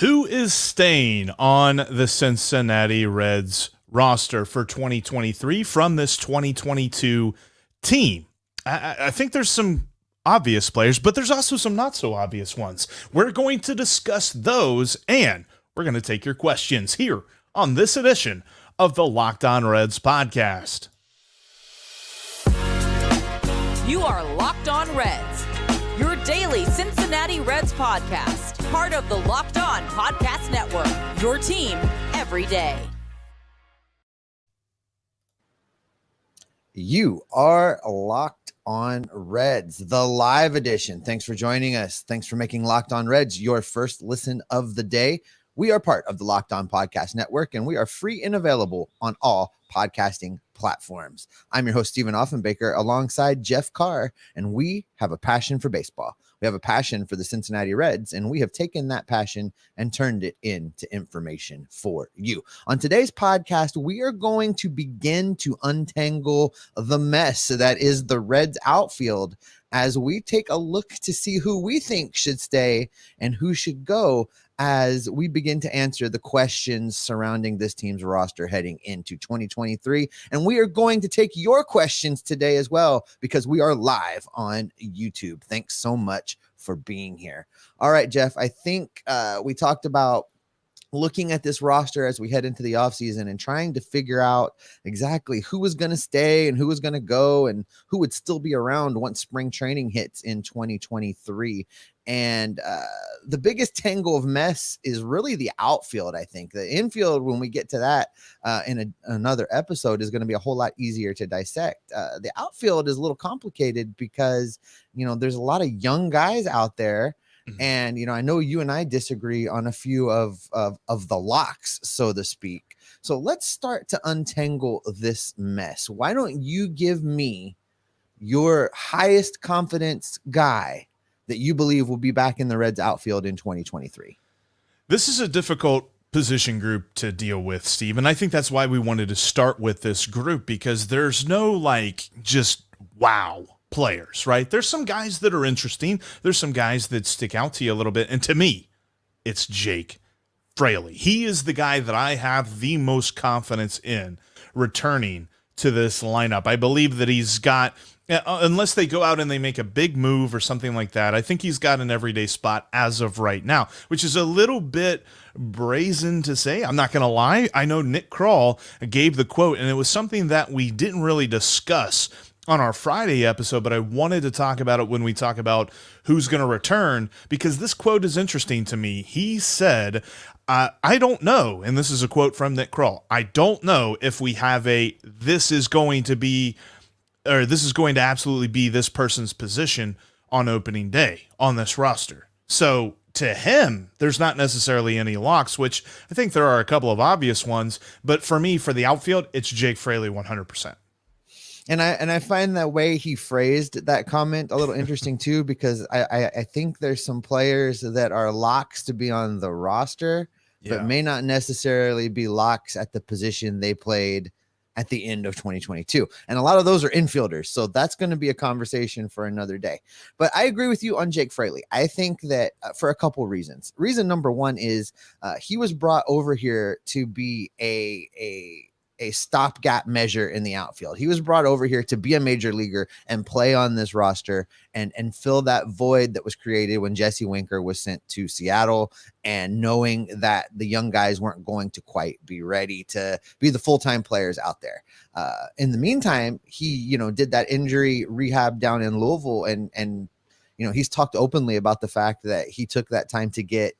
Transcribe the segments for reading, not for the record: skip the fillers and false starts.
Who is staying on the Cincinnati Reds roster for 2023 from this 2022 team? I think there's some obvious players, but there's also some not so obvious ones. We're going to discuss those, and we're going to take your questions here on this edition of the Locked On Reds podcast. You are Locked On Reds, your daily Cincinnati Reds podcast. Part of the Locked On Podcast Network, your team every day. You are Locked On Reds, the live edition. Thanks for joining us. Thanks for making Locked On Reds your first listen of the day. We are part of the Locked On Podcast Network, and we are free and available on all podcasting platforms. I'm your host, Stephen Offenbaker, alongside Jeff Carr, and we have a passion for baseball. We have a passion for the Cincinnati Reds, and we have taken that passion and turned it into information for you. On today's podcast, we are going to begin to untangle the mess that is the Reds outfield as we take a look to see who we think should stay and who should go, as we begin to answer the questions surrounding this team's roster heading into 2023. And we are going to take your questions today as well, because we are live on YouTube. Thanks so much for being here. All right, Jeff, I think we talked about looking at this roster as we head into the offseason and trying to figure out exactly who was going to stay and who was going to go and who would still be around once spring training hits in 2023. And the biggest tangle of mess is really the outfield. I think the infield, when we get to that in another episode, is going to be a whole lot easier to dissect. The outfield is a little complicated because, there's a lot of young guys out there. And, I know you and I disagree on a few of the locks, so to speak. So let's start to untangle this mess. Why don't you give me your highest confidence guy that you believe will be back in the Reds outfield in 2023? This is a difficult position group to deal with, Steve, and I think that's why we wanted to start with this group, because there's no just wow players, right? There's some guys that are interesting. There's some guys that stick out to you a little bit. And to me, it's Jake Fraley. He is the guy that I have the most confidence in returning to this lineup. I believe that he's got, unless they go out and they make a big move or something like that, I think he's got an everyday spot as of right now, which is a little bit brazen to say. I'm not going to lie. I know Nick Kroll gave the quote, and it was something that we didn't really discuss on our Friday episode, but I wanted to talk about it when we talk about who's going to return, because this quote is interesting to me. He said, I don't know, and this is a quote from Nick Kroll, I don't know if we have this is going to absolutely be this person's position on opening day on this roster. So to him, there's not necessarily any locks, which I think there are a couple of obvious ones, but for me, for the outfield, it's Jake Fraley 100%. And I find that way he phrased that comment a little interesting too, because I think there's some players that are locks to be on the roster, but may not necessarily be locks at the position they played at the end of 2022. And a lot of those are infielders. So that's going to be a conversation for another day. But I agree with you on Jake Fraley. I think that for a couple reasons. Reason number one is he was brought over here to be a stopgap measure in the outfield. He was brought over here to be a major leaguer and play on this roster and fill that void that was created when Jesse Winker was sent to Seattle, and knowing that the young guys weren't going to quite be ready to be the full-time players out there. In the meantime, he, did that injury rehab down in Louisville, and he's talked openly about the fact that he took that time to get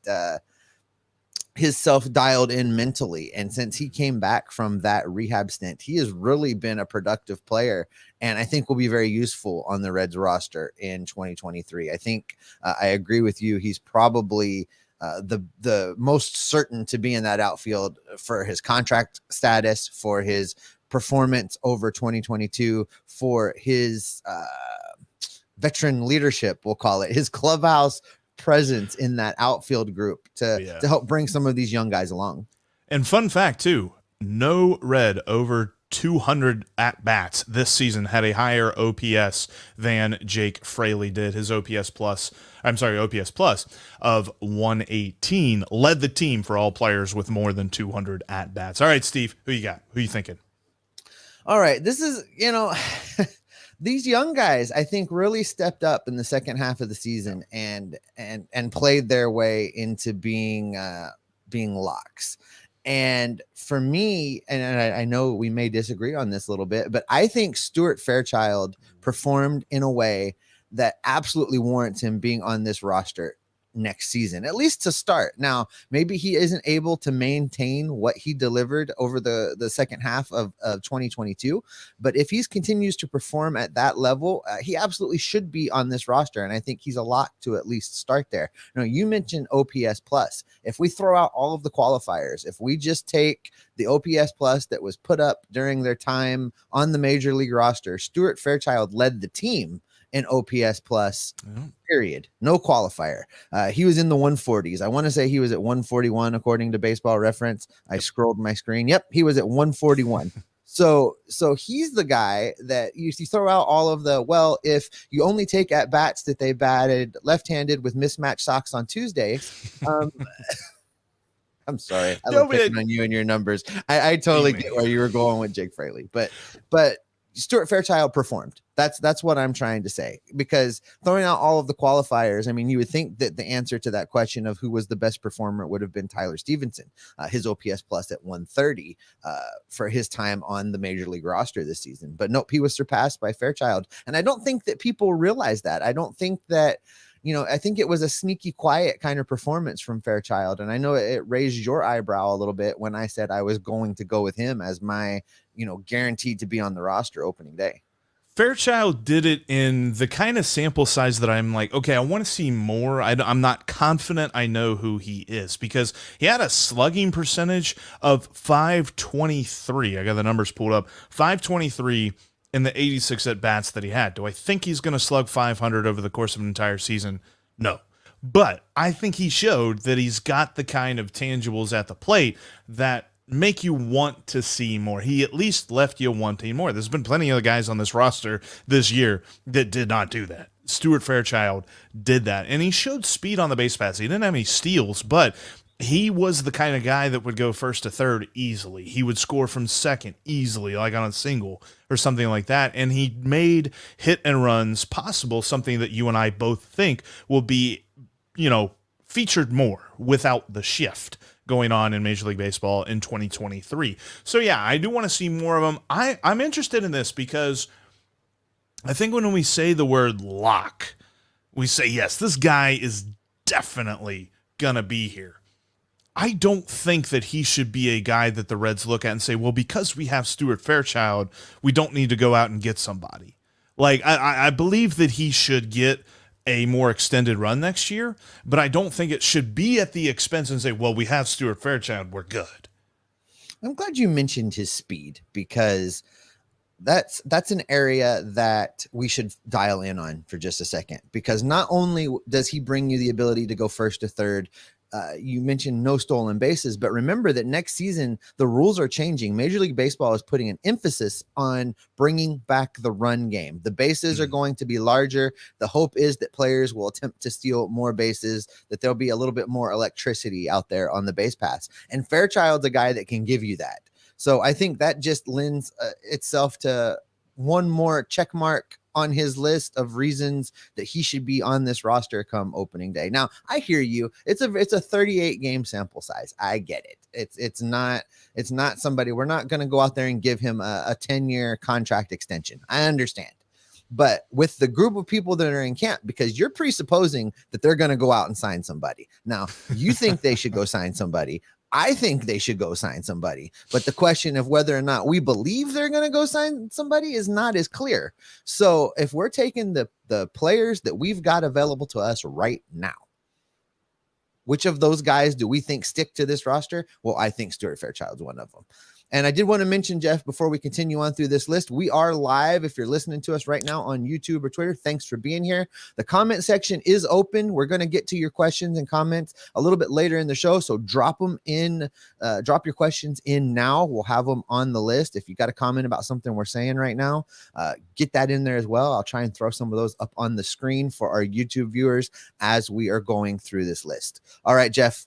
his self dialed in mentally. And since he came back from that rehab stint, he has really been a productive player, and I think will be very useful on the Reds roster in 2023. I think I agree with you. He's probably the most certain to be in that outfield for his contract status, for his performance over 2022, for his veteran leadership, we'll call it, his clubhouse presence in that outfield group to help bring some of these young guys along. And fun fact too, no Red over 200 at-bats this season had a higher OPS than Jake Fraley did. His OPS plus of 118 led the team for all players with more than 200 at-bats. All right, Steve, who you got? Who you thinking? All right, this is, these young guys, I think, really stepped up in the second half of the season and played their way into being locks. And for me, and I know we may disagree on this a little bit, but I think Stuart Fairchild performed in a way that absolutely warrants him being on this roster next season, at least to start. Now, maybe he isn't able to maintain what he delivered over the second half of 2022, but if he continues to perform at that level, he absolutely should be on this roster, and I think he's a lock to at least start there. You mentioned OPS plus. If we throw out all of the qualifiers, if we just take the OPS plus that was put up during their time on the major league roster, Stuart Fairchild led the team in OPS plus, period. No qualifier. He was in the 140s. I want to say he was at 141 according to Baseball Reference. I scrolled my screen. Yep, he was at 141. So he's the guy that you throw out all of the, well, if you only take at bats that they batted left-handed with mismatched socks on Tuesday. I'm sorry. I love picking on you and your numbers. I totally get where you were going with Jake Fraley, but Stuart Fairchild performed. That's what I'm trying to say, because throwing out all of the qualifiers, I mean, you would think that the answer to that question of who was the best performer would have been Tyler Stevenson, his OPS plus at 130 for his time on the major league roster this season. But nope, he was surpassed by Fairchild. And I don't think that people realize that. I don't think that, I think it was a sneaky, quiet kind of performance from Fairchild. And I know it raised your eyebrow a little bit when I said I was going to go with him as my, guaranteed to be on the roster opening day. Fairchild did it in the kind of sample size that I'm like, okay, I want to see more. I'm not confident I know who he is, because he had a slugging percentage of 523. I got the numbers pulled up. 523 in the 86 at-bats that he had. Do I think he's going to slug 500 over the course of an entire season? No. But I think he showed that he's got the kind of tangibles at the plate that make you want to see more. He at least left you wanting more. There's been plenty of guys on this roster this year that did not do that. Stuart Fairchild did that, and he showed speed on the base paths. He didn't have any steals, but he was the kind of guy that would go first to third easily. He would score from second easily, like on a single or something like that, and he made hit and runs possible, something that you and I both think will be, featured more without the shift going on in Major League Baseball in 2023. So yeah, I do want to see more of them. I'm interested in this because I think when we say the word lock, we say, yes, this guy is definitely going to be here. I don't think that he should be a guy that the Reds look at and say, well, because we have Stuart Fairchild, we don't need to go out and get somebody. Like, I believe that he should get a more extended run next year, but I don't think it should be at the expense and say, well, we have Stuart Fairchild, we're good. I'm glad you mentioned his speed, because that's an area that we should dial in on for just a second, because not only does he bring you the ability to go first to third, you mentioned no stolen bases, but remember that next season, the rules are changing. Major League Baseball is putting an emphasis on bringing back the run game. The bases are going to be larger. The hope is that players will attempt to steal more bases, that there'll be a little bit more electricity out there on the base paths. And Fairchild's a guy that can give you that. So I think that just lends itself to one more check mark on his list of reasons that he should be on this roster come opening day. Now, I hear you. It's a 38 game sample size. I get it. It's not somebody, we're not going to go out there and give him a 10-year contract extension. I understand. But with the group of people that are in camp, because you're presupposing that they're going to go out and sign somebody. Now, you think they should go sign somebody. I think they should go sign somebody, but the question of whether or not we believe they're going to go sign somebody is not as clear. So if we're taking the players that we've got available to us right now, which of those guys do we think stick to this roster? Well, I think Stuart Fairchild's one of them. And I did want to mention, Jeff, before we continue on through this list, we are live. If you're listening to us right now on YouTube or Twitter, thanks for being here. The comment section is open. We're going to get to your questions and comments a little bit later in the show. So drop them in, drop your questions in now. We'll have them on the list. If you got a comment about something we're saying right now, get that in there as well. I'll try and throw some of those up on the screen for our YouTube viewers as we are going through this list. All right, Jeff,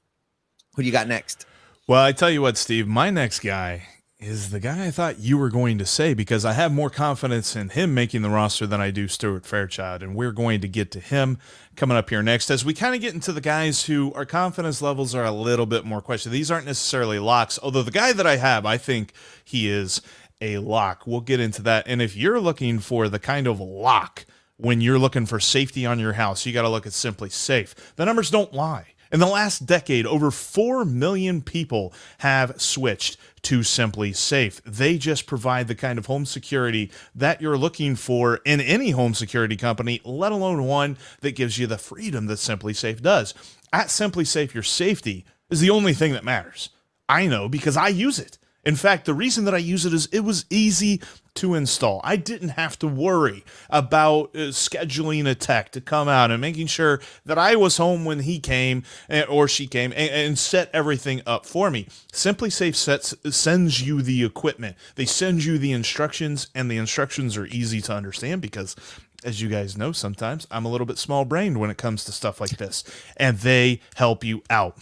who do you got next? Well, I tell you what, Steve, my next guy is the guy I thought you were going to say, because I have more confidence in him making the roster than I do Stuart Fairchild, and we're going to get to him coming up here next as we kind of get into the guys who our confidence levels are a little bit more questioned. These aren't necessarily locks, although the guy that I have, I think he is a lock. We'll get into that, and if you're looking for the kind of lock when you're looking for safety on your house, you got to look at SimpliSafe. The numbers don't lie. In the last decade, over 4 million people have switched to SimpliSafe. They just provide the kind of home security that you're looking for in any home security company, let alone one that gives you the freedom that SimpliSafe does. At SimpliSafe, your safety is the only thing that matters. I know because I use it. In fact, the reason that I use it is it was easy to install. I didn't have to worry about scheduling a tech to come out and making sure that I was home when he came or she came and set everything up for me. SimpliSafe sends you the equipment. They send you the instructions, and the instructions are easy to understand because, as you guys know, sometimes I'm a little bit small-brained when it comes to stuff like this, and they help you out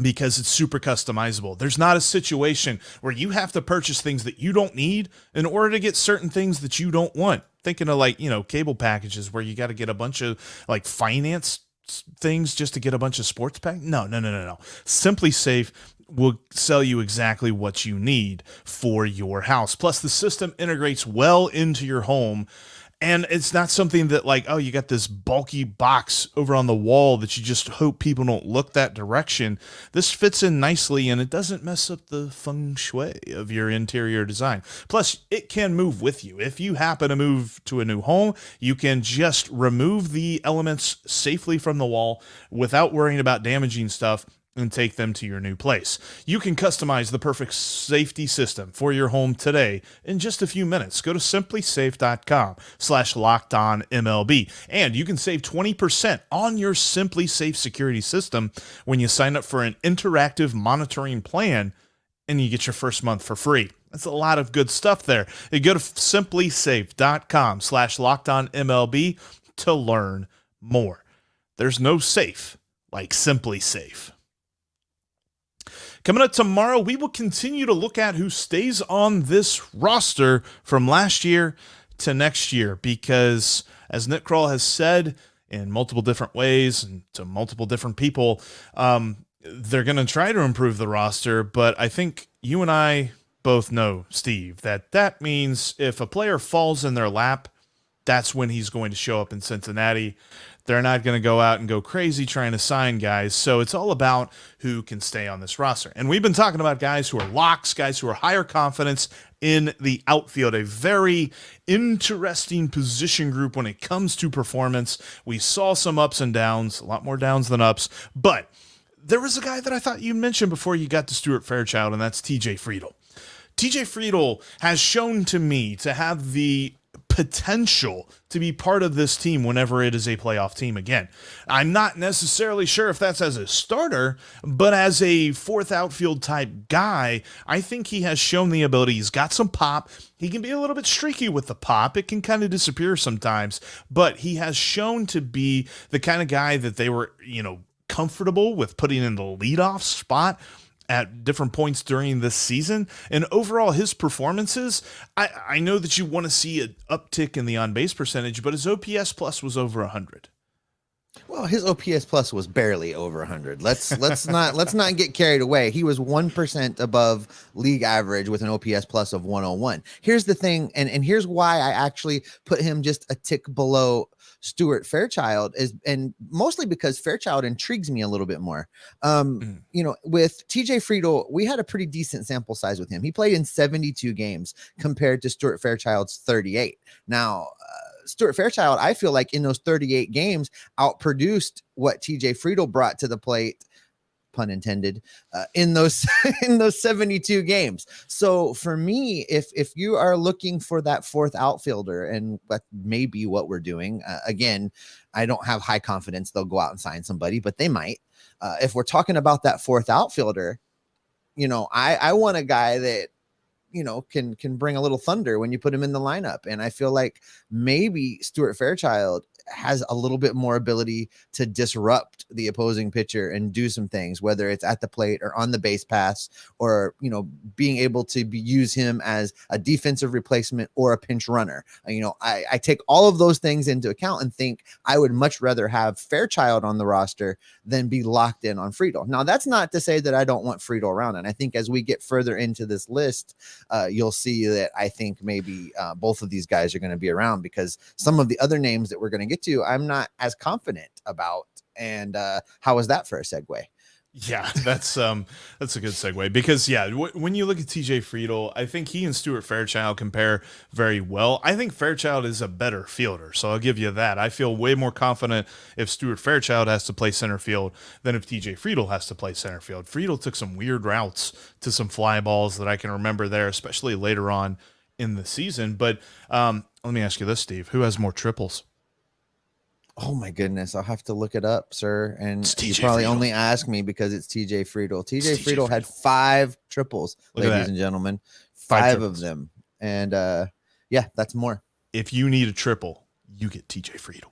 because it's super customizable. There's not a situation where you have to purchase things that you don't need in order to get certain things that you don't want. Thinking of, like, cable packages where you got to get a bunch of like finance things just to get a bunch of sports pack. No. SimpliSafe will sell you exactly what you need for your house. Plus, the system integrates well into your home. And it's not something that, like, oh, you got this bulky box over on the wall that you just hope people don't look that direction. This fits in nicely, and it doesn't mess up the feng shui of your interior design. Plus, it can move with you. If you happen to move to a new home, you can just remove the elements safely from the wall without worrying about damaging stuff and take them to your new place. You can customize the perfect safety system for your home today in just a few minutes. Go to simplisafe.com/lockedonmlb, and you can save 20% on your SimpliSafe security system when you sign up for an interactive monitoring plan, and you get your first month for free. That's a lot of good stuff there. You go to simplisafe.com/lockedonmlb to learn more. There's no safe like SimpliSafe. Coming up tomorrow, we will continue to look at who stays on this roster from last year to next year, because as Nick Kroll has said in multiple different ways and to multiple different people, they're going to try to improve the roster. But I think you and I both know, Steve, that means if a player falls in their lap, that's when he's going to show up in Cincinnati. They're not going to go out and go crazy trying to sign guys. So it's all about who can stay on this roster. And we've been talking about guys who are locks, guys who are higher confidence in the outfield, a very interesting position group when it comes to performance. We saw some ups and downs, a lot more downs than ups, but there was a guy that I thought you mentioned before you got to Stuart Fairchild, and that's TJ Friedl. TJ Friedl has shown to me to have the potential to be part of this team whenever it is a playoff team again. I'm not necessarily sure if that's as a starter, but as a fourth outfield type guy, I think he has shown the ability. He's got some pop. He can be a little bit streaky with the pop. It can kind of disappear sometimes, but he has shown to be the kind of guy that they were, comfortable with putting in the leadoff spot at different points during this season. And overall, his performances, I know that you want to see an uptick in the on-base percentage, but his OPS plus was over 100. Well, his OPS plus was barely over 100. Let's not get carried away. He was 1% above league average with an OPS plus of 101. Here's the thing, and here's why I actually put him just a tick below Stuart Fairchild, and mostly because Fairchild intrigues me a little bit more. With TJ Friedl, we had a pretty decent sample size with him. He played in 72 games compared to Stuart Fairchild's 38. Now, Stuart Fairchild, I feel like in those 38 games outproduced what TJ Friedl brought to the plate pun intended, in those in those 72 games. So for me, if you are looking for that fourth outfielder, and that may be what we're doing, again, I don't have high confidence they'll go out and sign somebody, but they might. If we're talking about that fourth outfielder, I want a guy that can bring a little thunder when you put him in the lineup. And I feel like maybe Stuart Fairchild has a little bit more ability to disrupt the opposing pitcher and do some things, whether it's at the plate or on the base pass, or, being able to use him as a defensive replacement or a pinch runner. I take all of those things into account and think I would much rather have Fairchild on the roster than be locked in on Friedl. Now, that's not to say that I don't want Friedl around. And I think as we get further into this list, you'll see that I think maybe both of these guys are going to be around, because some of the other names that we're going to get to, I'm not as confident about. And how was that for a segue? Yeah, that's a good segue, because when you look at TJ Friedl, I think he and Stuart Fairchild compare very well. I think Fairchild is a better fielder, so I'll give you that. I feel way more confident if Stuart Fairchild has to play center field than if TJ Friedl has to play center field. Friedl took some weird routes to some fly balls that I can remember there, especially later on in the season. But let me ask you this, Steve: who has more triples? Oh my goodness, I'll have to look it up, sir. And you TJ probably Friedl. only ask me because it's TJ Friedl. TJ Friedl had 5 triples, ladies and gentlemen. 5 of them. And that's more. If you need a triple, you get TJ Friedl.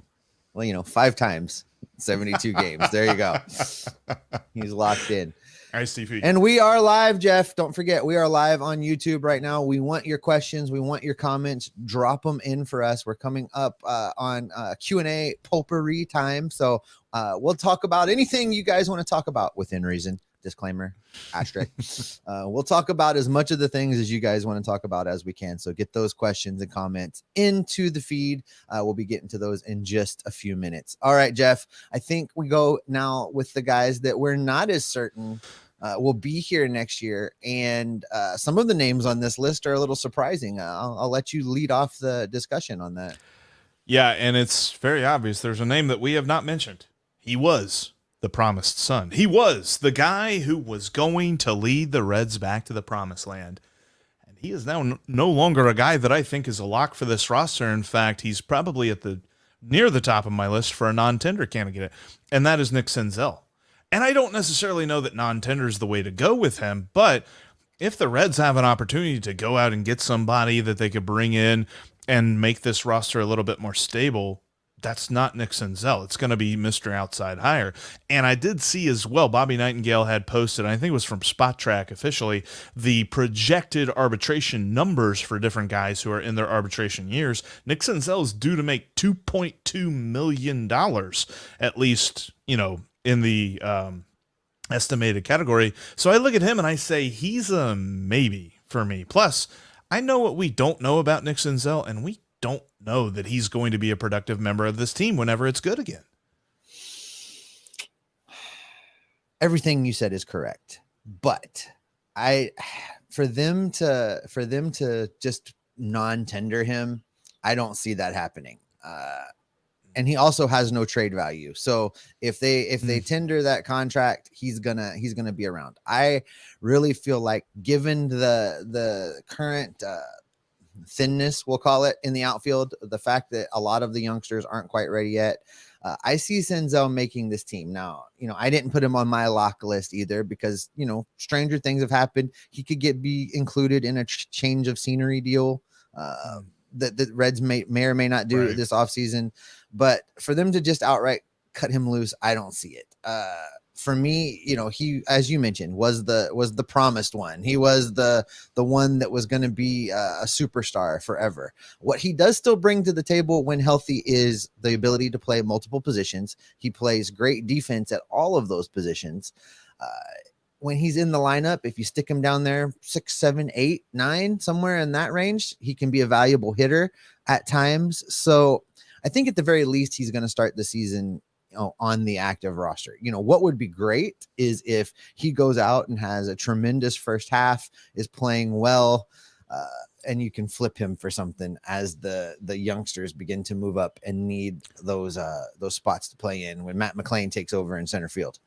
Well, 5 times, 72 games. There you go. He's locked in. All right, Steve. And we are live, Jeff. Don't forget, we are live on YouTube right now. We want your questions. We want your comments. Drop them in for us. We're coming up on Q&A potpourri time. So we'll talk about anything you guys want to talk about within reason. Disclaimer, asterisk. We'll talk about as much of the things as you guys want to talk about as we can. So get those questions and comments into the feed. We'll be getting to those in just a few minutes. All right, Jeff, I think we go now with the guys that we're not as certain will be here next year. And some of the names on this list are a little surprising. I'll let you lead off the discussion on that. Yeah, and it's very obvious. There's a name that we have not mentioned. He was the promised son. He was the guy who was going to lead the Reds back to the promised land. And he is now no longer a guy that I think is a lock for this roster. In fact, he's probably near the top of my list for a non-tender candidate, and that is Nick Senzel. And I don't necessarily know that non-tender is the way to go with him, but if the Reds have an opportunity to go out and get somebody that they could bring in and make this roster a little bit more stable, that's not Nick Senzel. It's going to be Mr. Outside Hire. And I did see as well, Bobby Nightingale had posted, I think it was from Spot Track officially, the projected arbitration numbers for different guys who are in their arbitration years. Nick Senzel is due to make $2.2 million, at least, in the estimated category. So I look at him and I say he's a maybe for me. Plus, I know what we don't know about Nick Senzel, and we don't know that he's going to be a productive member of this team whenever it's good again. Everything you said is correct, but for them to just non-tender him, I don't see that happening. And he also has no trade value. So if they tender that contract, he's gonna be around. I really feel like, given the current thinness, we'll call it, in the outfield, the fact that a lot of the youngsters aren't quite ready yet, I see Senzel making this team. Now, I didn't put him on my lock list either because, stranger things have happened. He could be included in a change of scenery deal that the Reds may or may not do this offseason. But for them to just outright cut him loose, I don't see it. For me, he, as you mentioned, was the promised one. He was the one that was going to be a superstar forever. What he does still bring to the table when healthy is the ability to play multiple positions. He plays great defense at all of those positions. When he's in the lineup, if you stick him down there 6, 7, 8, 9, somewhere in that range, he can be a valuable hitter at times. So I think at the very least, he's going to start the season on the active roster. What would be great is if he goes out and has a tremendous first half, is playing well, and you can flip him for something as the youngsters begin to move up and need those spots to play in when Matt McLean takes over in center field.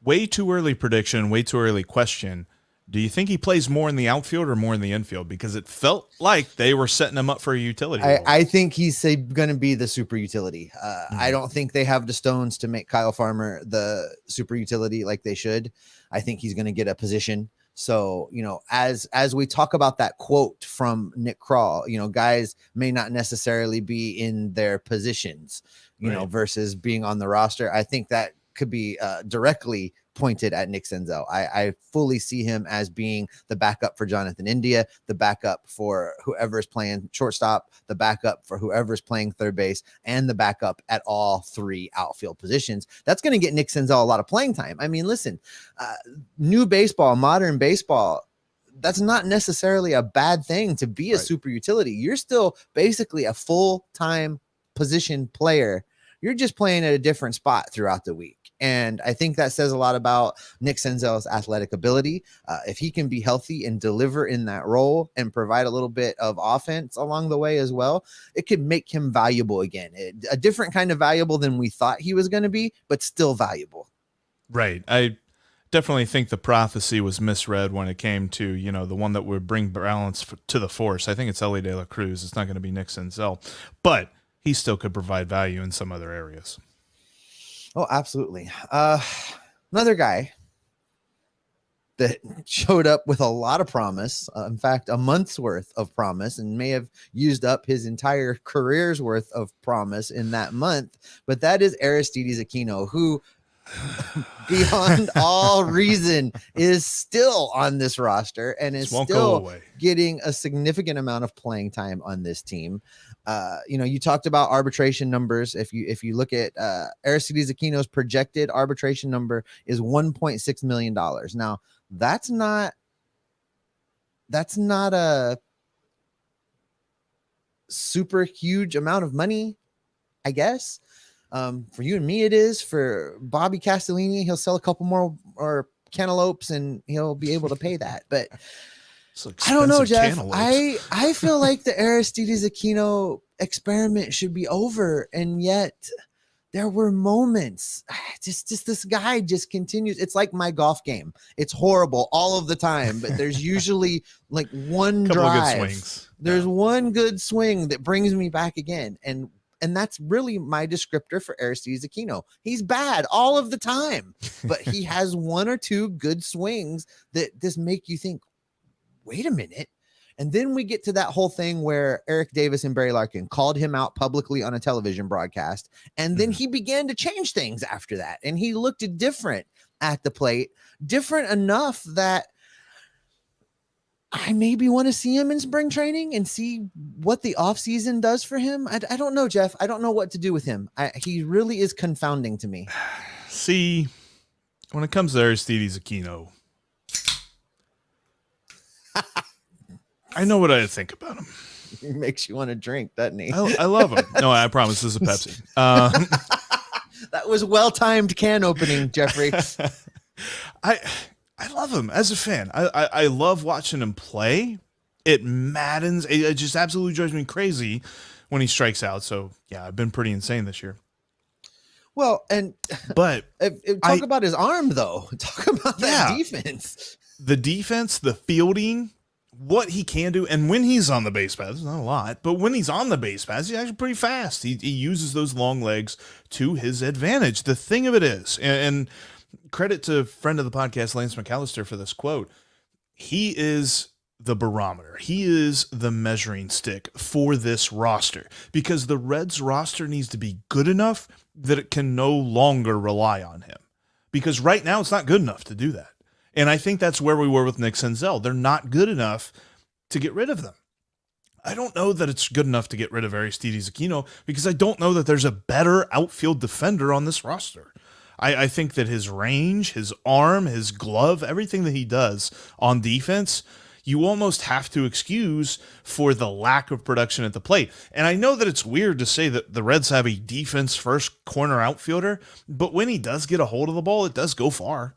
way too early prediction, way too early question. Do you think he plays more in the outfield or more in the infield? Because it felt like they were setting him up for a utility role. I think he's going to be the super utility. I don't think they have the stones to make Kyle Farmer the super utility like they should. I think he's going to get a position. So, as we talk about that quote from Nick Kroll, guys may not necessarily be in their positions, versus being on the roster. I think that could be directly pointed at Nick Senzel. I fully see him as being the backup for Jonathan India, the backup for whoever's playing shortstop, the backup for whoever's playing third base, and the backup at all three outfield positions. That's going to get Nick Senzel a lot of playing time. I mean, listen, new baseball, modern baseball, that's not necessarily a bad thing to be a super utility. You're still basically a full-time position player. You're just playing at a different spot throughout the week. And I think that says a lot about Nick Senzel's athletic ability. If he can be healthy and deliver in that role and provide a little bit of offense along the way as well, it could make him valuable again. A different kind of valuable than we thought he was going to be, but still valuable. Right. I definitely think the prophecy was misread when it came to, the one that would bring balance to the force. I think it's Ellie De La Cruz. It's not going to be Nick Senzel, but he still could provide value in some other areas. Oh, absolutely. Another guy that showed up with a lot of promise, in fact, a month's worth of promise, and may have used up his entire career's worth of promise in that month. But that is Aristides Aquino, who beyond all reason is still on this roster and is still getting a significant amount of playing time on this team. You talked about arbitration numbers. If you look at Aristides Aquino's projected arbitration number is $1.6 million. Now that's not a super huge amount of money, I guess. For you and me, it is. For Bobby Castellini, he'll sell a couple more or cantaloupes and he'll be able to pay that. But I don't know, Jeff. I feel like the Aristides Aquino experiment should be over, and yet there were moments. Just this guy just continues. It's like my golf game. It's horrible all of the time, but there's usually like one drive. Good swings. There's one good swing that brings me back again, and that's really my descriptor for Aristides Aquino. He's bad all of the time, but he has one or two good swings that just make you think, wait a minute. And then we get to that whole thing where Eric Davis and Barry Larkin called him out publicly on a television broadcast. And then he began to change things after that. And he looked different at the plate, different enough that I maybe want to see him in spring training and see what the offseason does for him. I don't know, Jeff. I don't know what to do with him. He really is confounding to me. See, when it comes to Aristides Aquino, I know what I think about him. He makes you want to drink, doesn't he? I love him. No, I promise this is a Pepsi. That was well-timed can opening, Jeffrey. I love him as a fan. I love watching him play. It maddens. It just absolutely drives me crazy when he strikes out. So, yeah, I've been pretty insane this year. Well, but talk about his arm, though. Talk about that defense. The defense, the fielding, what he can do. And when he's on the base paths, not a lot, but when he's on the base paths, he's actually pretty fast. He uses those long legs to his advantage. The thing of it is, and credit to friend of the podcast, Lance McAllister, for this quote. He is the barometer. He is the measuring stick for this roster, because the Reds roster needs to be good enough that it can no longer rely on him, because right now it's not good enough to do that. And I think that's where we were with Nick Senzel. They're not good enough to get rid of them. I don't know that it's good enough to get rid of Aristides Aquino, because I don't know that there's a better outfield defender on this roster. I think that his range, his arm, his glove, everything that he does on defense, you almost have to excuse for the lack of production at the plate. And I know that it's weird to say that the Reds have a defense-first corner outfielder, but when he does get a hold of the ball, it does go far.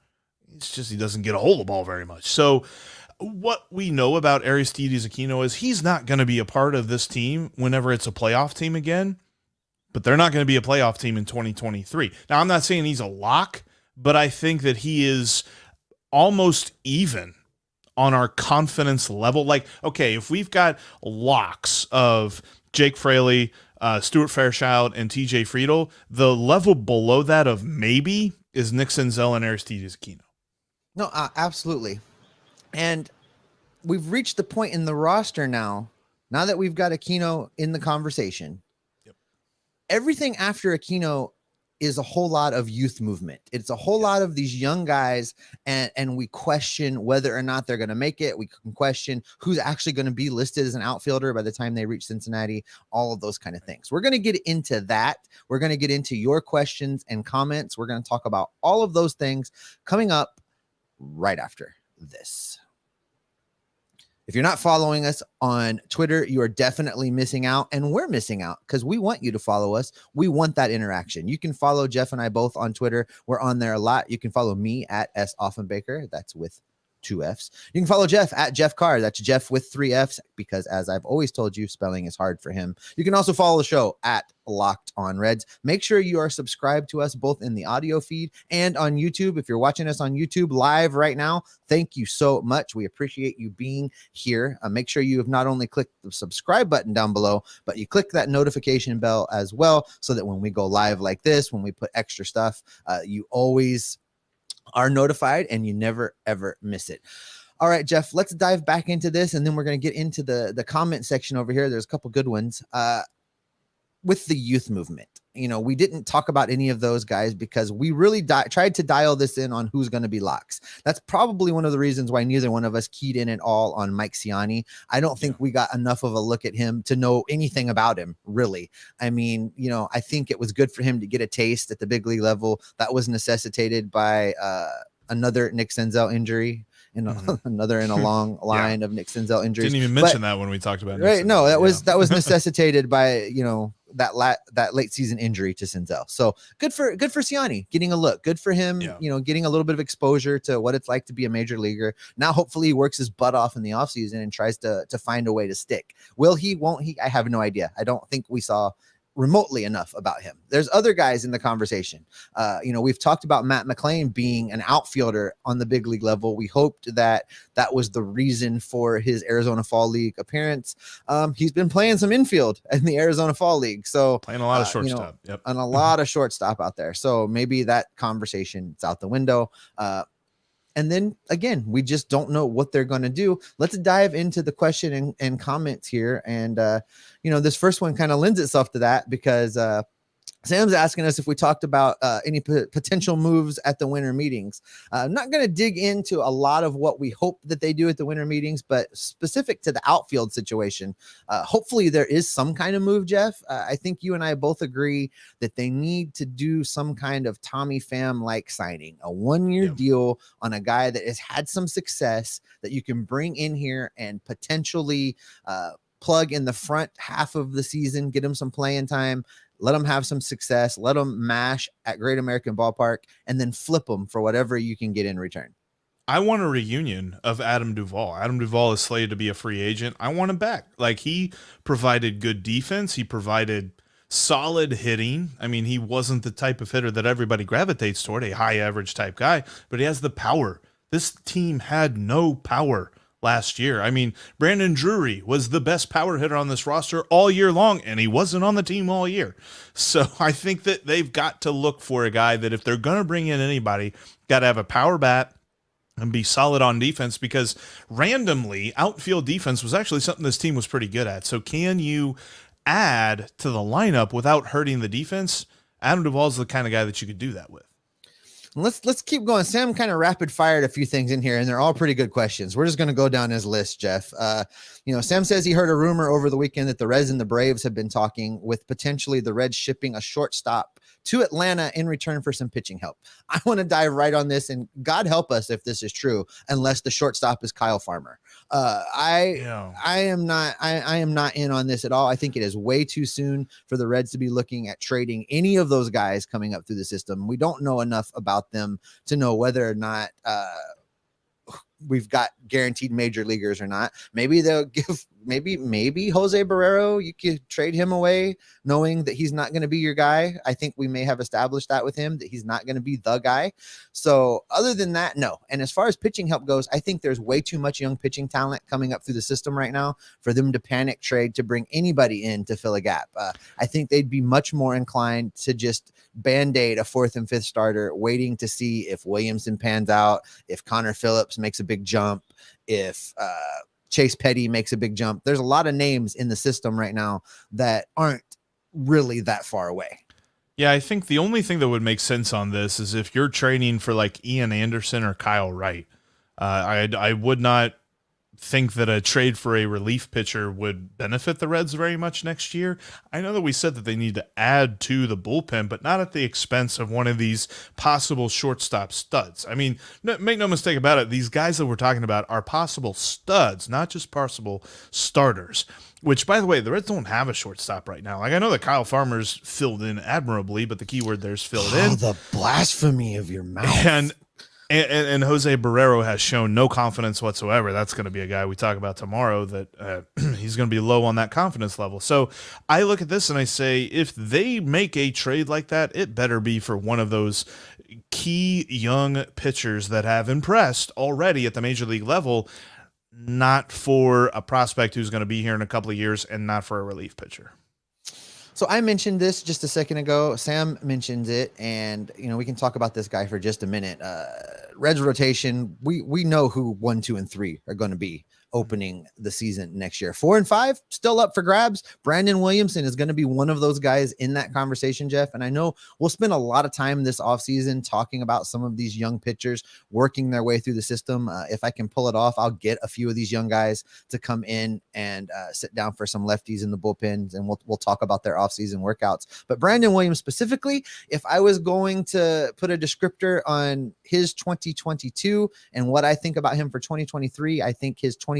It's just he doesn't get a hold of the ball very much. So what we know about Aristides Aquino is he's not going to be a part of this team whenever it's a playoff team again. But they're not going to be a playoff team in 2023. Now, I'm not saying he's a lock, but I think that he is almost even on our confidence level. Like, okay, if we've got locks of Jake Fraley, Stuart Fairchild, and TJ Friedl, the level below that of maybe is Nick Senzel and Aristides Aquino. No, absolutely. And we've reached the point in the roster now that we've got Aquino in the conversation. Yep. Everything after Aquino is a whole lot of youth movement. It's a whole lot of these young guys, and we question whether or not they're going to make it. We can question who's actually going to be listed as an outfielder by the time they reach Cincinnati, all of those kind of things. We're going to get into that. We're going to get into your questions and comments. We're going to talk about all of those things coming up right after this. If you're not following us on Twitter, you are definitely missing out, and we're missing out because we want you to follow us. We want that interaction. You can follow Jeff and I both on Twitter. We're on there a lot. You can follow me at S. Offenbaker. That's with 2 F's. You can follow Jeff at Jeff Carr. That's Jeff with 3 F's because, as I've always told you, spelling is hard for him. You can also follow the show at Locked On Reds. Make sure you are subscribed to us both in the audio feed and on YouTube. If you're watching us on YouTube live right now, thank you so much. We appreciate you being here. Make sure you have not only clicked the subscribe button down below, but you click that notification bell as well, so that when we go live like this, when we put extra stuff, you always are notified and you never ever miss it. All right, Jeff, let's dive back into this, and then we're going to get into the comment section over here. There's a couple good ones with the youth movement. We didn't talk about any of those guys because we really tried to dial this in on who's going to be locks. That's probably one of the reasons why neither one of us keyed in at all on Mike Ciani. I don't think we got enough of a look at him to know anything about him, really. I mean, I think it was good for him to get a taste at the big league level. That was necessitated by another Nick Senzel injury. Another in a long line of Nick Senzel injuries. Didn't even mention that when we talked about right. No, that was necessitated by that late season injury to Senzel. So good for Ciani getting a look. Good for him, getting a little bit of exposure to what it's like to be a major leaguer. Now, hopefully, he works his butt off in the offseason and tries to find a way to stick. Will he? Won't he? I have no idea. I don't think we saw remotely enough about him. There's other guys in the conversation. We've talked about Matt McLain being an outfielder on the big league level. We hoped that was the reason for his Arizona Fall League appearance. He's been playing some infield in the Arizona Fall League. So playing a lot of shortstop. And a lot of shortstop out there. So maybe that conversation is out the window. And then again, we just don't know what they're going to do. Let's dive into the question and comments here. And, this first one kind of lends itself to that because Sam's asking us if we talked about any potential moves at the winter meetings. I'm not going to dig into a lot of what we hope that they do at the winter meetings, but specific to the outfield situation, hopefully there is some kind of move, Jeff. I think you and I both agree that they need to do some kind of Tommy Pham-like signing, a 1-year deal on a guy that has had some success that you can bring in here and potentially plug in the front half of the season, get him some playing time, let them have some success, let them mash at Great American Ballpark, and then flip them for whatever you can get in return. I want a reunion of Adam Duvall. Adam Duvall is slated to be a free agent. I want him back. Like, he provided good defense. He provided solid hitting. I mean, he wasn't the type of hitter that everybody gravitates toward, a high average type guy, but he has the power. This team had no power last year. I mean, Brandon Drury was the best power hitter on this roster all year long, and he wasn't on the team all year. So I think that they've got to look for a guy that if they're going to bring in anybody, got to have a power bat and be solid on defense, because randomly outfield defense was actually something this team was pretty good at. So can you add to the lineup without hurting the defense? Adam Duvall's the kind of guy that you could do that with. Let's keep going. Sam kind of rapid fired a few things in here, and they're all pretty good questions. We're just going to go down his list, Jeff. Sam says he heard a rumor over the weekend that the Reds and the Braves have been talking with potentially the Reds shipping a shortstop to Atlanta in return for some pitching help. I want to dive right on this, and God help us if this is true, unless the shortstop is Kyle Farmer. I am not in on this at all. I think it is way too soon for the Reds to be looking at trading any of those guys coming up through the system. We don't know enough about them to know whether or not we've got guaranteed major leaguers or not. Maybe they'll give maybe Jose Barrero, you could trade him away knowing that he's not going to be your guy. I think we may have established that with him, that he's not going to be the guy. So other than that, no. And as far as pitching help goes, I think there's way too much young pitching talent coming up through the system right now for them to panic trade to bring anybody in to fill a gap. I think they'd be much more inclined to just band-aid a fourth and fifth starter, waiting to see if Williamson pans out, if Connor Phillips makes a big jump, if Chase Petty makes a big jump. There's a lot of names in the system right now that aren't really that far away. Yeah, I think the only thing that would make sense on this is if you're training for like Ian Anderson or Kyle Wright. I would not think that a trade for a relief pitcher would benefit the Reds very much next year. I know that we said that they need to add to the bullpen, but not at the expense of one of these possible shortstop studs. I mean, make no mistake about it, these guys that we're talking about are possible studs, not just possible starters. Which, by the way, the Reds don't have a shortstop right now. Like, I know that Kyle Farmer's filled in admirably, but the key word there is filled in. The blasphemy of your mouth. And Jose Barrero has shown no confidence whatsoever. That's going to be a guy we talk about tomorrow that he's going to be low on that confidence level. So I look at this and I say, if they make a trade like that, it better be for one of those key young pitchers that have impressed already at the major league level, not for a prospect who's going to be here in a couple of years and not for a relief pitcher. So I mentioned this just a second ago. Sam mentioned it, and we can talk about this guy for just a minute. Reds rotation, we know who 1, 2, and 3 are going to be opening the season next year. 4 and 5 still up for grabs. Brandon Williamson is going to be one of those guys in that conversation, Jeff. And I know we'll spend a lot of time this offseason talking about some of these young pitchers working their way through the system. If I can pull it off, I'll get a few of these young guys to come in and sit down for some lefties in the bullpens, and we'll talk about their offseason workouts. But Brandon Williams specifically, if I was going to put a descriptor on his 2022 and what I think about him for 2023, I think his 2022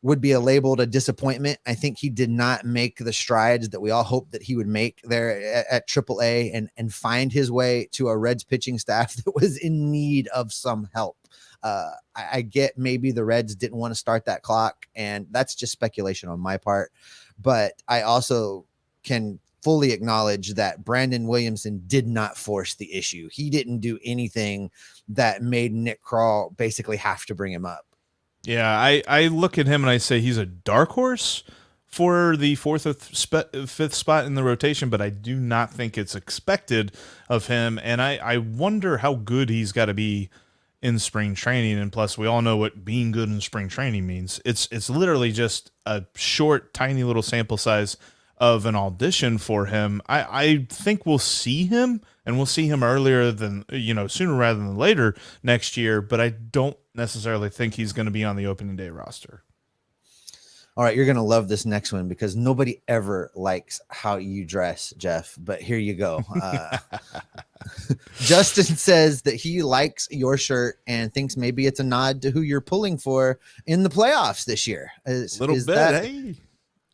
would be labeled a disappointment. I think he did not make the strides that we all hoped that he would make there at AAA and find his way to a Reds pitching staff that was in need of some help. I get maybe the Reds didn't want to start that clock, and that's just speculation on my part. But I also can fully acknowledge that Brandon Williamson did not force the issue. He didn't do anything that made Nick Krall basically have to bring him up. Yeah, I look at him and I say he's a dark horse for the fourth or fifth spot in the rotation, but I do not think it's expected of him. And I wonder how good he's got to be in spring training. And plus, we all know what being good in spring training means. It's literally just a short, tiny little sample size of an audition for him. I think we'll see him, and we'll see him earlier than, sooner rather than later next year, but I don't necessarily think he's going to be on the opening day roster. All right, you're going to love this next one because nobody ever likes how you dress, Jeff, but here you go. Justin says that he likes your shirt and thinks maybe it's a nod to who you're pulling for in the playoffs this year. Hey,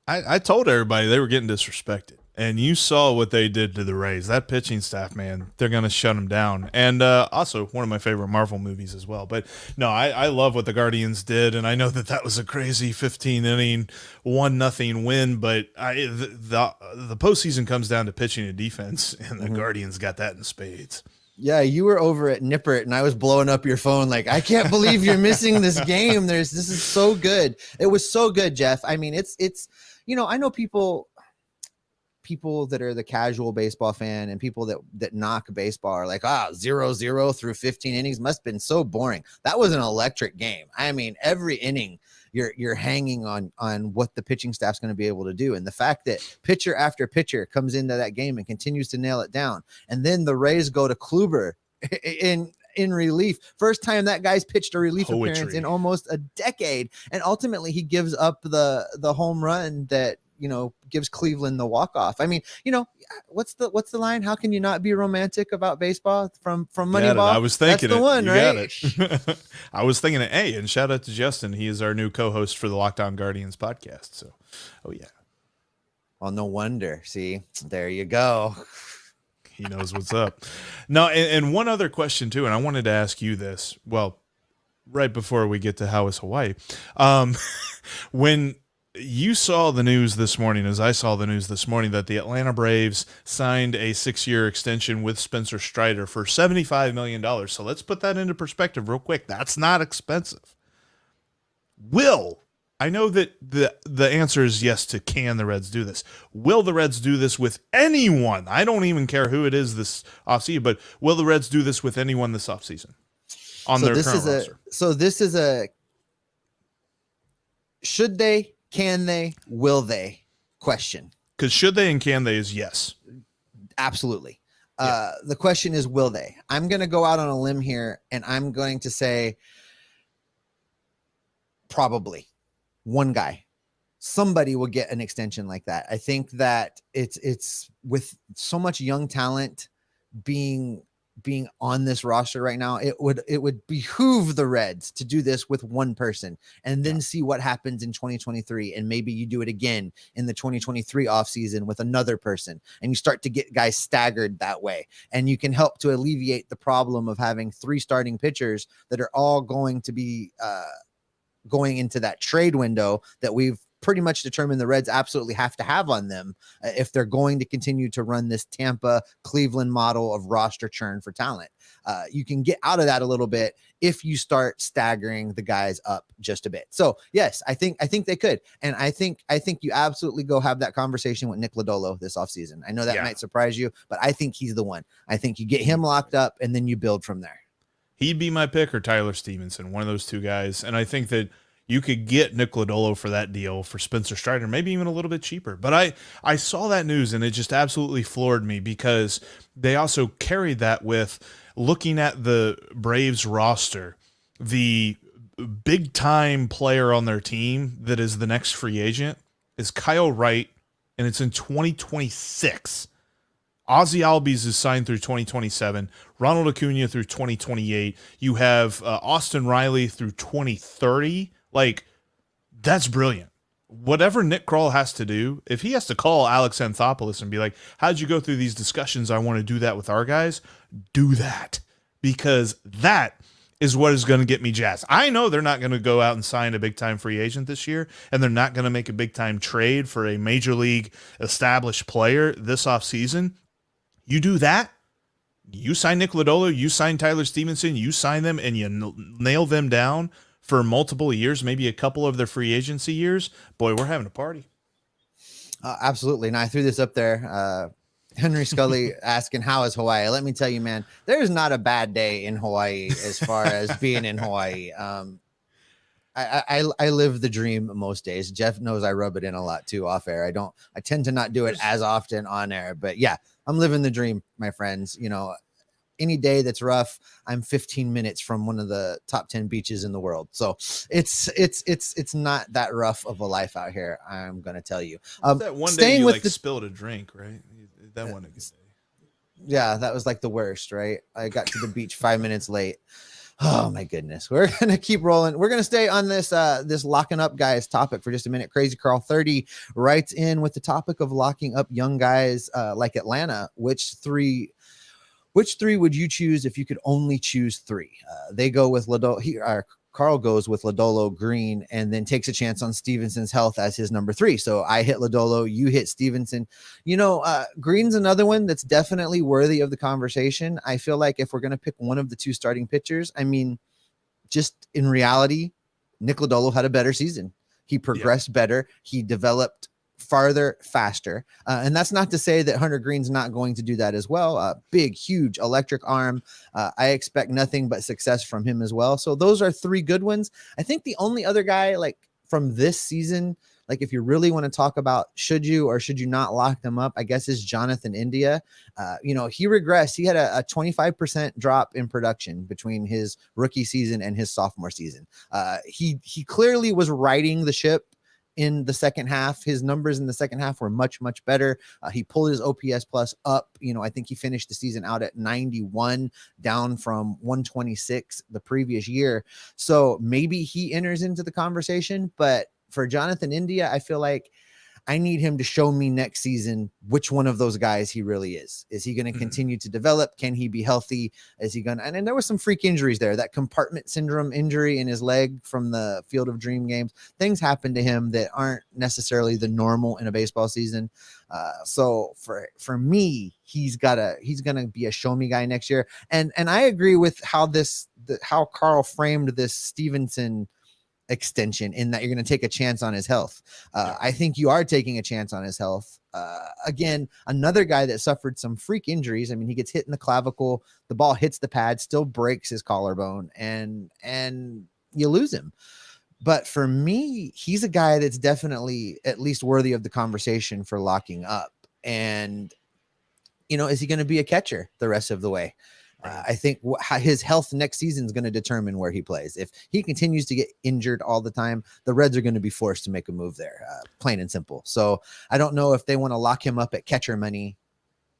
I told everybody they were getting disrespected, and you saw what they did to the Rays. That pitching staff, man, they're going to shut them down. And also one of my favorite Marvel movies as well. But no, I love what the Guardians did, and I know that was a crazy 15-inning 1-0 win. But the postseason comes down to pitching and defense, and the Guardians got that in spades. Yeah, you were over at Nippert, and I was blowing up your phone like, I can't believe you're missing this game. This is so good. It was so good, Jeff. I mean, it's I know people that are the casual baseball fan and people that knock baseball are like, 0-0 through 15 innings must have been so boring. That was an electric game. I mean, every inning you're hanging on what the pitching staff's going to be able to do. And the fact that pitcher after pitcher comes into that game and continues to nail it down. And then the Rays go to Kluber in relief. First time that guy's pitched a relief appearance in almost a decade. And ultimately he gives up the home run that, gives Cleveland the walk-off. I mean, what's the line? How can you not be romantic about baseball from Moneyball? I was thinking that's the one, you right? Got it. I was thinking it. Hey, and shout out to Justin. He is our new co-host for the Locked On Guardians podcast. So, oh yeah. Well, no wonder. See, there you go. He knows what's up. No, and one other question too, and I wanted to ask you this. Well, right before we get to How is Hawaii, When you saw the news this morning, as I saw the news this morning, that the Atlanta Braves signed a 6-year extension with Spencer Strider for $75 million. So let's put that into perspective real quick. That's not expensive. I know that the answer is yes to can the Reds do this. Will the Reds do this with anyone? I don't even care who it is this offseason, but will the Reds do this with anyone this offseason on their current roster? So this is a should they, can they, will they question. Because should they and can they is yes. Absolutely. The question is, will they? I'm going to go out on a limb here, and I'm going to say probably one guy. Somebody will get an extension like that. I think that it's with so much young talent being on this roster right now, it would behoove the Reds to do this with one person and then see what happens in 2023. And maybe you do it again in the 2023 offseason with another person, and you start to get guys staggered that way. And you can help to alleviate the problem of having 3 starting pitchers that are all going to be going into that trade window that we've pretty much determined the Reds absolutely have to have on them if they're going to continue to run this Tampa Cleveland model of roster churn for talent. You can get out of that a little bit if you start staggering the guys up just a bit. So yes, I think they could. And I think you absolutely go have that conversation with Nick Lodolo this offseason. I know that might surprise you, but I think he's the one. I think you get him locked up and then you build from there. He'd be my pick, or Tyler Stevenson, one of those two guys. And I think that you could get Nick Lodolo for that deal for Spencer Strider, maybe even a little bit cheaper. But I saw that news and it just absolutely floored me, because they also carried that with looking at the Braves roster. The big time player on their team that is the next free agent is Kyle Wright, and it's in 2026. Ozzy Albies is signed through 2027. Ronald Acuna through 2028. You have Austin Riley through 2030. Like, that's brilliant. Whatever Nick Kroll has to do, if he has to call Alex Anthopoulos and be like, how'd you go through these discussions? I want to do that with our guys. Do that, because that is what is going to get me jazzed. I know they're not going to go out and sign a big-time free agent this year, and they're not going to make a big-time trade for a major league established player this offseason. You do that, you sign Nick Lodolo, you sign Tyler Stevenson, you sign them, and you nail them down for multiple years, maybe a couple of their free agency years. Boy, we're having a party. Absolutely. And I threw this up there. Henry Scully asking, how is Hawaii? Let me tell you, man, there's not a bad day in Hawaii as far as being in Hawaii. I live the dream most days. Jeff knows I rub it in a lot too off air. I tend to not do it as often on air, but yeah, I'm living the dream, my friends. You know, any day that's rough, I'm 15 minutes from one of the top 10 beaches in the world. So it's not that rough of a life out here, I'm going to tell you. That one day you like spilled a drink, right? That one. Yeah, that was like the worst, right? I got to the beach 5 minutes late. Oh my goodness. We're going to keep rolling. We're going to stay on this locking up guys topic for just a minute. Crazy Carl 30 writes in with the topic of locking up young guys like Atlanta. Which three would you choose if you could only choose 3? They go with Lodolo. Carl goes with Lodolo, Green, and then takes a chance on Stevenson's health as his number 3. So I hit Lodolo, you hit Stevenson. You know, Green's another one that's definitely worthy of the conversation. I feel like if we're going to pick one of the 2 starting pitchers, I mean, just in reality, Nick Lodolo had a better season. He progressed better. He developed farther, faster. And that's not to say that Hunter Green's not going to do that as well. Big, huge electric arm. I expect nothing but success from him as well. So those are 3 good ones. I think the only other guy like from this season, like if you really want to talk about should you or should you not lock them up, I guess is Jonathan India. You know, he regressed. He had a 25% drop in production between his rookie season and his sophomore season. He clearly was riding the ship in the second half. His numbers in the second half were much, much better. He pulled his OPS plus up. You know, I think he finished the season out at 91, down from 126 the previous year. So maybe he enters into the conversation. But for Jonathan India, I feel like I need him to show me next season which one of those guys he really is. Is he going to continue to develop? Can he be healthy? Is he going to, and then there was some freak injuries there, that compartment syndrome injury in his leg from the Field of Dream games. Things happen to him that aren't necessarily the normal in a baseball season. So for me, he's going to be a show me guy next year. And I agree with how Carl framed this Stevenson extension, in that you're going to take a chance on his health. I think you are taking a chance on his health. Again, another guy that suffered some freak injuries. I mean, he gets hit in the clavicle, the ball hits the pad, still breaks his collarbone, and you lose him. But for me, he's a guy that's definitely at least worthy of the conversation for locking up. And, is he going to be a catcher the rest of the way? I think his health next season is going to determine where he plays. If he continues to get injured all the time, the Reds are going to be forced to make a move there, plain and simple. So I don't know if they want to lock him up at catcher money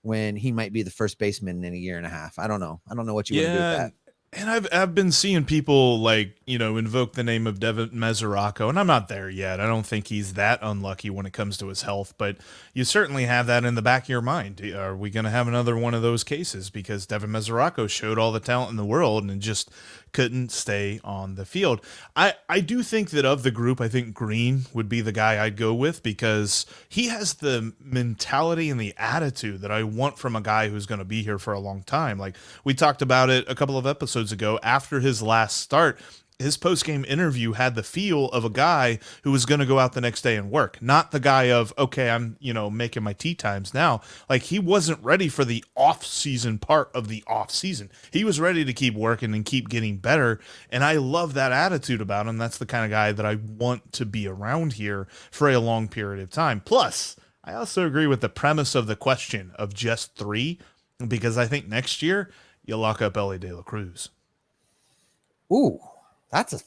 when he might be the first baseman in a year and a half. I don't know. I don't know what you want to do with that. And I've been seeing people invoke the name of Devin Mesoraco, and I'm not there yet. I don't think he's that unlucky when it comes to his health, but you certainly have that in the back of your mind. Are we going to have another one of those cases? Because Devin Mesoraco showed all the talent in the world and just couldn't stay on the field. I do think that of the group, I think Green would be the guy I'd go with, because he has the mentality and the attitude that I want from a guy who's going to be here for a long time. Like we talked about it a couple of episodes ago, after his last start, his post-game interview had the feel of a guy who was going to go out the next day and work, not the guy of, okay, I'm, making my tee times now. Like he wasn't ready for the off-season part of the off-season. He was ready to keep working and keep getting better. And I love that attitude about him. That's the kind of guy that I want to be around here for a long period of time. Plus, I also agree with the premise of the question of just 3, because I think next year you lock up Ellie De La Cruz. Ooh, that's a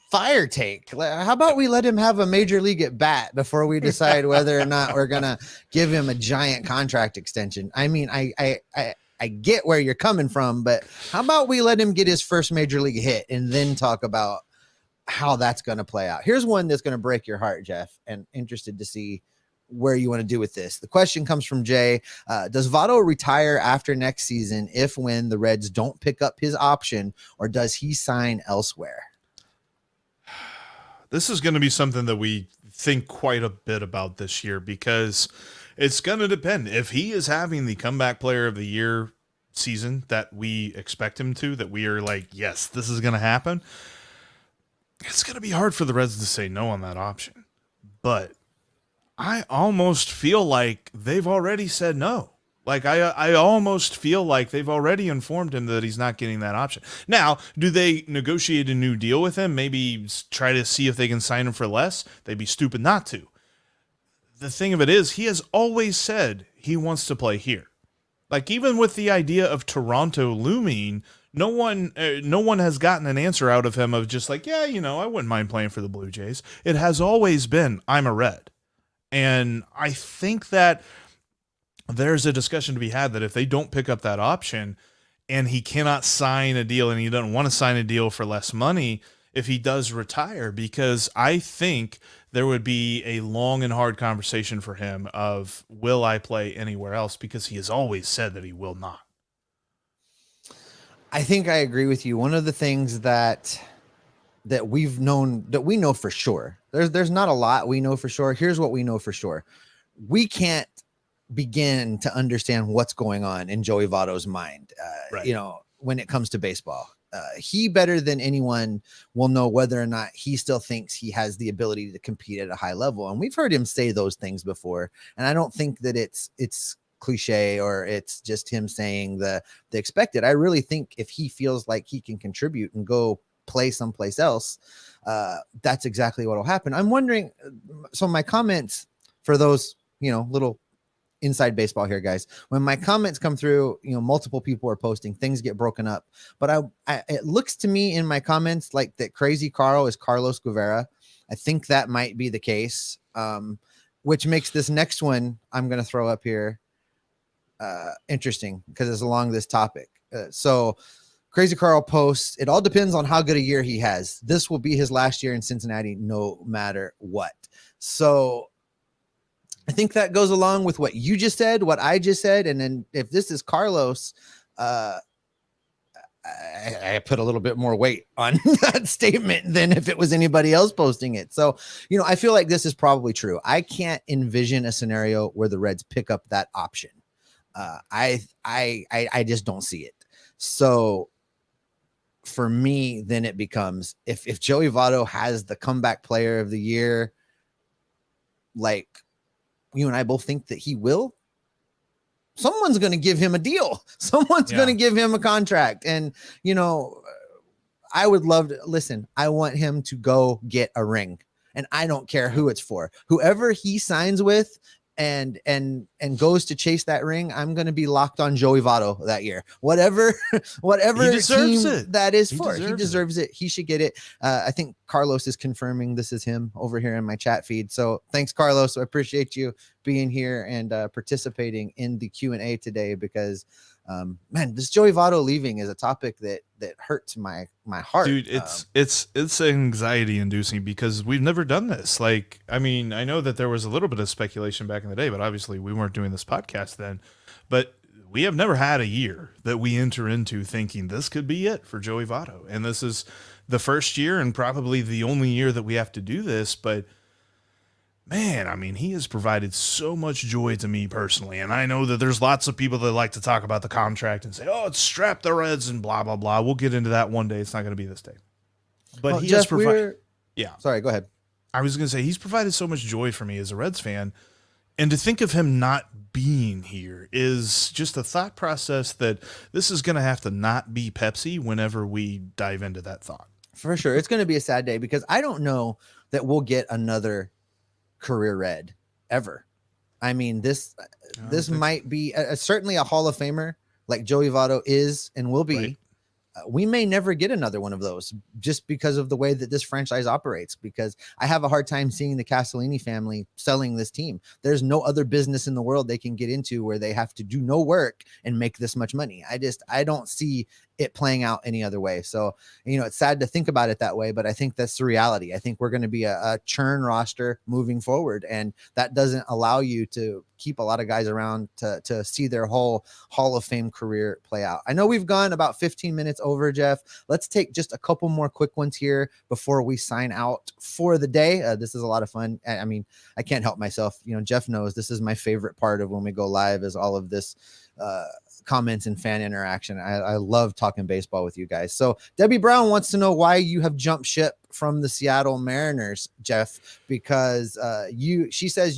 fire take. How about we let him have a major league at bat before we decide whether or not we're going to give him a giant contract extension? I mean, I get where you're coming from, but how about we let him get his first major league hit and then talk about how that's going to play out? Here's one that's going to break your heart, Jeff, and interested to see where you want to do with this. The question comes from Jay. Does Votto retire after next season when the Reds don't pick up his option, or does he sign elsewhere? This is going to be something that we think quite a bit about this year, because it's going to depend. If he is having the comeback player of the year season that we expect him to, that we are like, yes, this is going to happen, it's going to be hard for the Reds to say no on that option. But I almost feel like they've already said no. Like I almost feel like they've already informed him that he's not getting that option. Now, do they negotiate a new deal with him? Maybe try to see if they can sign him for less? They'd be stupid not to. The thing of it is, he has always said he wants to play here. Like even with the idea of Toronto looming, no one has gotten an answer out of him of just like, yeah, I wouldn't mind playing for the Blue Jays. It has always been, I'm a Red. And I think that there's a discussion to be had that if they don't pick up that option and he cannot sign a deal and he doesn't want to sign a deal for less money, if he does retire, because I think there would be a long and hard conversation for him of, will I play anywhere else? Because he has always said that he will not. I think I agree with you. One of the things that we know for sure, there's not a lot we know for sure. Here's what we know for sure. We can't begin to understand what's going on in Joey Votto's mind, right. When it comes to baseball. He better than anyone will know whether or not he still thinks he has the ability to compete at a high level. And we've heard him say those things before. And I don't think that it's cliche or it's just him saying the expected. I really think if he feels like he can contribute and go play someplace else, that's exactly what will happen. I'm wondering, so my comments for those, little inside baseball here, guys, when my comments come through, multiple people are posting, things get broken up, but it looks to me in my comments like that Crazy Carl is Carlos Guevara. I think that might be the case, which makes this next one I'm going to throw up here interesting because it's along this topic. So Crazy Carl posts, it all depends on how good a year he has. This will be his last year in Cincinnati, no matter what. So I think that goes along with what you just said, what I just said. And then if this is Carlos, I put a little bit more weight on that statement than if it was anybody else posting it. So, I feel like this is probably true. I can't envision a scenario where the Reds pick up that option. I just don't see it. So for me, then it becomes if Joey Votto has the comeback player of the year, like you and I both think that he will, someone's going to give him a deal. Someone's going to give him a contract. And, I would love to listen. I want him to go get a ring, and I don't care who it's for. Whoever he signs with and goes to chase that ring, I'm going to be locked on Joey Votto that year. Whatever team that is for. He deserves it. He should get it. I think Carlos is confirming this is him over here in my chat feed. So thanks, Carlos. I appreciate you being here and participating in the Q&A today, because this Joey Votto leaving is a topic that hurts my heart. Dude, it's anxiety inducing because we've never done this. Like, I mean, I know that there was a little bit of speculation back in the day, but obviously we weren't doing this podcast then. But we have never had a year that we enter into thinking this could be it for Joey Votto. And this is the first year and probably the only year that we have to do this. But man, I mean, he has provided so much joy to me personally. And I know that there's lots of people that like to talk about the contract and say, oh, it's strap the Reds and blah, blah, blah. We'll get into that one day. It's not going to be this day. But he has provided. Yeah. Sorry, go ahead. I was going to say, he's provided so much joy for me as a Reds fan. And to think of him not being here is just a thought process that this is going to have to not be Pepsi whenever we dive into that thought. For sure. It's going to be a sad day because I don't know that we'll get another career Red ever. I mean, this might be certainly a Hall of Famer like Joey Votto is and will be. Right. We may never get another one of those just because of the way that this franchise operates, because I have a hard time seeing the Castellini family selling this team. There's no other business in the world they can get into where they have to do no work and make this much money. I don't see it playing out any other way. So, it's sad to think about it that way, but I think that's the reality. I think we're going to be a churn roster moving forward, and that doesn't allow you to keep a lot of guys around to see their whole Hall of Fame career play out. I know we've gone about 15 minutes over, Jeff. Let's take just a couple more quick ones here before we sign out for the day. This is a lot of fun. I mean, I can't help myself. Jeff knows this is my favorite part of when we go live is all of this comments and fan interaction. I love talking baseball with you guys. So Debbie Brown wants to know why you have jumped ship from the Seattle Mariners, Jeff, because she says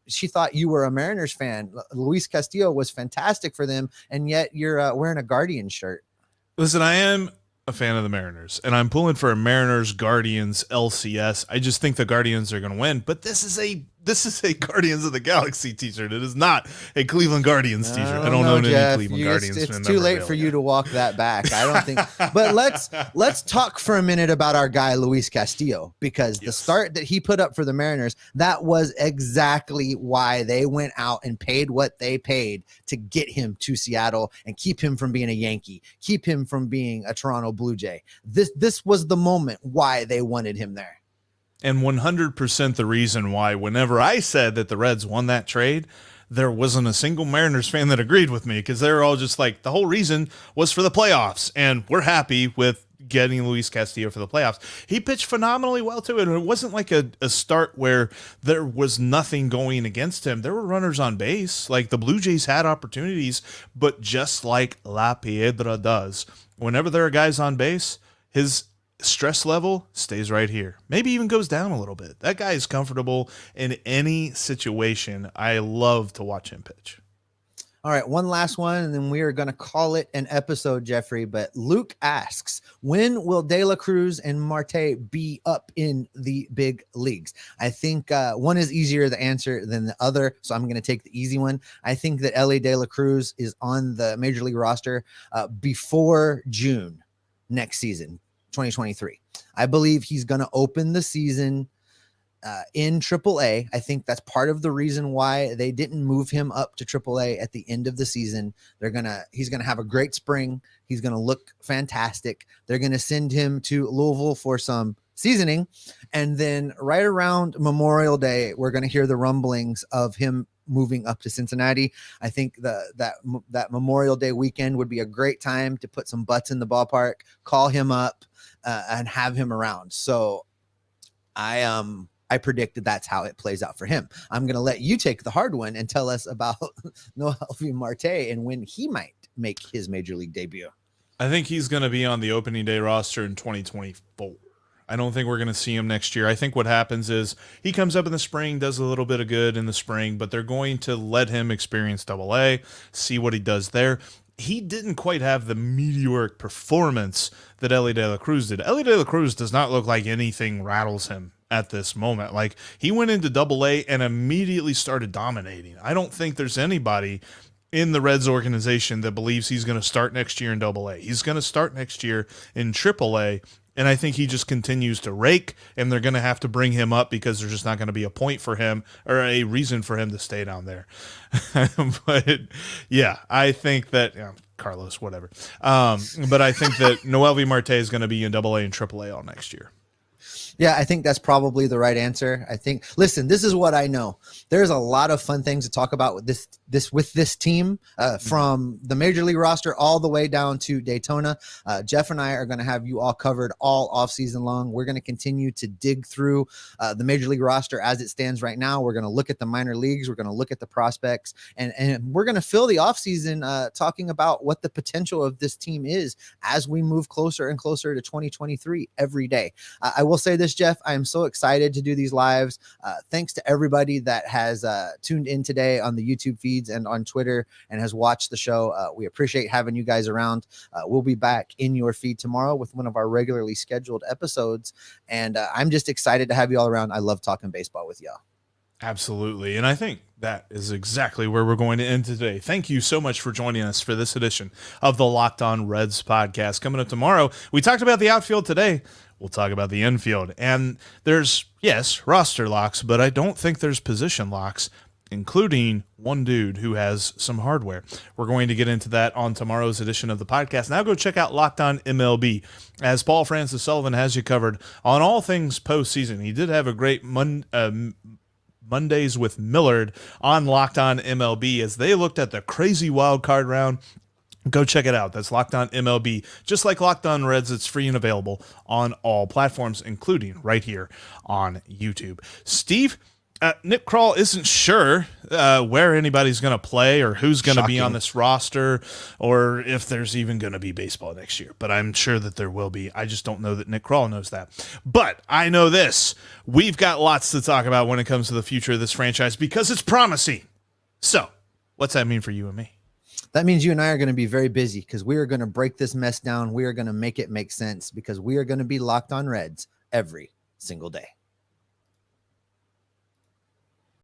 she thought you were a Mariners fan. Luis Castillo was fantastic for them, and yet you're wearing a Guardians shirt. Listen, I am a fan of the Mariners, and I'm pulling for a Mariners Guardians LCS. I just think the Guardians are going to win, but this is a Guardians of the Galaxy t-shirt. It is not a Cleveland Guardians t-shirt. I don't own any Cleveland Guardians. It's too late for you to walk that back. I don't think. But let's talk for a minute about our guy Luis Castillo, because the start that he put up for the Mariners, that was exactly why they went out and paid what they paid to get him to Seattle and keep him from being a Yankee, keep him from being a Toronto Blue Jay. This was the moment why they wanted him there. And 100% the reason why whenever I said that the Reds won that trade, there wasn't a single Mariners fan that agreed with me, because they were all just like, the whole reason was for the playoffs, and we're happy with getting Luis Castillo for the playoffs. He pitched phenomenally well too, and it wasn't like a start where there was nothing going against him. There were runners on base. Like, the Blue Jays had opportunities, but just like La Piedra does, whenever there are guys on base, his stress level stays right here. Maybe even goes down a little bit. That guy is comfortable in any situation. I love to watch him pitch. All right, one last one, and then we are going to call it an episode, Jeffrey. But Luke asks, when will De La Cruz and Marte be up in the big leagues? I think one is easier to answer than the other, so I'm going to take the easy one. I think that Elly De La Cruz is on the Major League roster before June next season, 2023. I believe he's going to open the season in AAA. I think that's part of the reason why they didn't move him up to AAA at the end of the season. He's going to have a great spring. He's going to look fantastic. They're going to send him to Louisville for some seasoning. And then right around Memorial Day, we're going to hear the rumblings of him moving up to Cincinnati. I think that Memorial Day weekend would be a great time to put some butts in the ballpark, call him up, and have him around. So I predicted that's how it plays out for him. I'm going to let you take the hard one and tell us about Noelvi Marte and when he might make his major league debut. I think he's going to be on the opening day roster in 2024. I don't think we're going to see him next year. I think what happens is he comes up in the spring, does a little bit of good in the spring, but they're going to let him experience AA, see what he does there. He didn't quite have the meteoric performance that Elly De La Cruz did. Elly De La Cruz does not look like anything rattles him at this moment. Like, he went into AA and immediately started dominating. I don't think there's anybody in the Reds organization that believes he's going to start next year in AA. He's going to start next year in AAA. And I think he just continues to rake, and they're going to have to bring him up because there's just not going to be a point for him or a reason for him to stay down there. But yeah, I think that Carlos, whatever. But I think that Noelvi Marte is going to be in AA and AAA all next year. Yeah, I think that's probably the right answer. I think, listen, this is what I know. There's a lot of fun things to talk about with this team, from the major league roster all the way down to Daytona. Jeff and I are going to have you all covered all offseason long. We're going to continue to dig through the major league roster as it stands right now. We're going to look at the minor leagues. We're going to look at the prospects, and we're going to fill the offseason talking about what the potential of this team is as we move closer and closer to 2023 every day. I will say this, Jeff, I am so excited to do these lives. Thanks to everybody that has tuned in today on the YouTube feeds and on Twitter and has watched the show. We appreciate having you guys around. We'll be back in your feed tomorrow with one of our regularly scheduled episodes. And I'm just excited to have you all around. I love talking baseball with y'all. Absolutely. And I think that is exactly where we're going to end today. Thank you so much for joining us for this edition of the Locked On Reds podcast. Coming up tomorrow, we talked about the outfield today. We'll talk about the infield. And there's, yes, roster locks, but I don't think there's position locks, including one dude who has some hardware. We're going to get into that on tomorrow's edition of the podcast. Now go check out Locked On MLB, as Paul Francis Sullivan has you covered on all things postseason. He did have a great Mondays with Millard on Locked On MLB as they looked at the crazy wild card round. Go check it out. That's Locked On MLB. Just like Locked On Reds, it's free and available on all platforms, including right here on YouTube. Steve, Nick Krall isn't sure where anybody's going to play or who's going to be on this roster or if there's even going to be baseball next year. But I'm sure that there will be. I just don't know that Nick Krall knows that. But I know this. We've got lots to talk about when it comes to the future of this franchise because it's promising. So what's that mean for you and me? That means you and I are going to be very busy because we are going to break this mess down. We are going to make it make sense because we are going to be Locked On Reds every single day.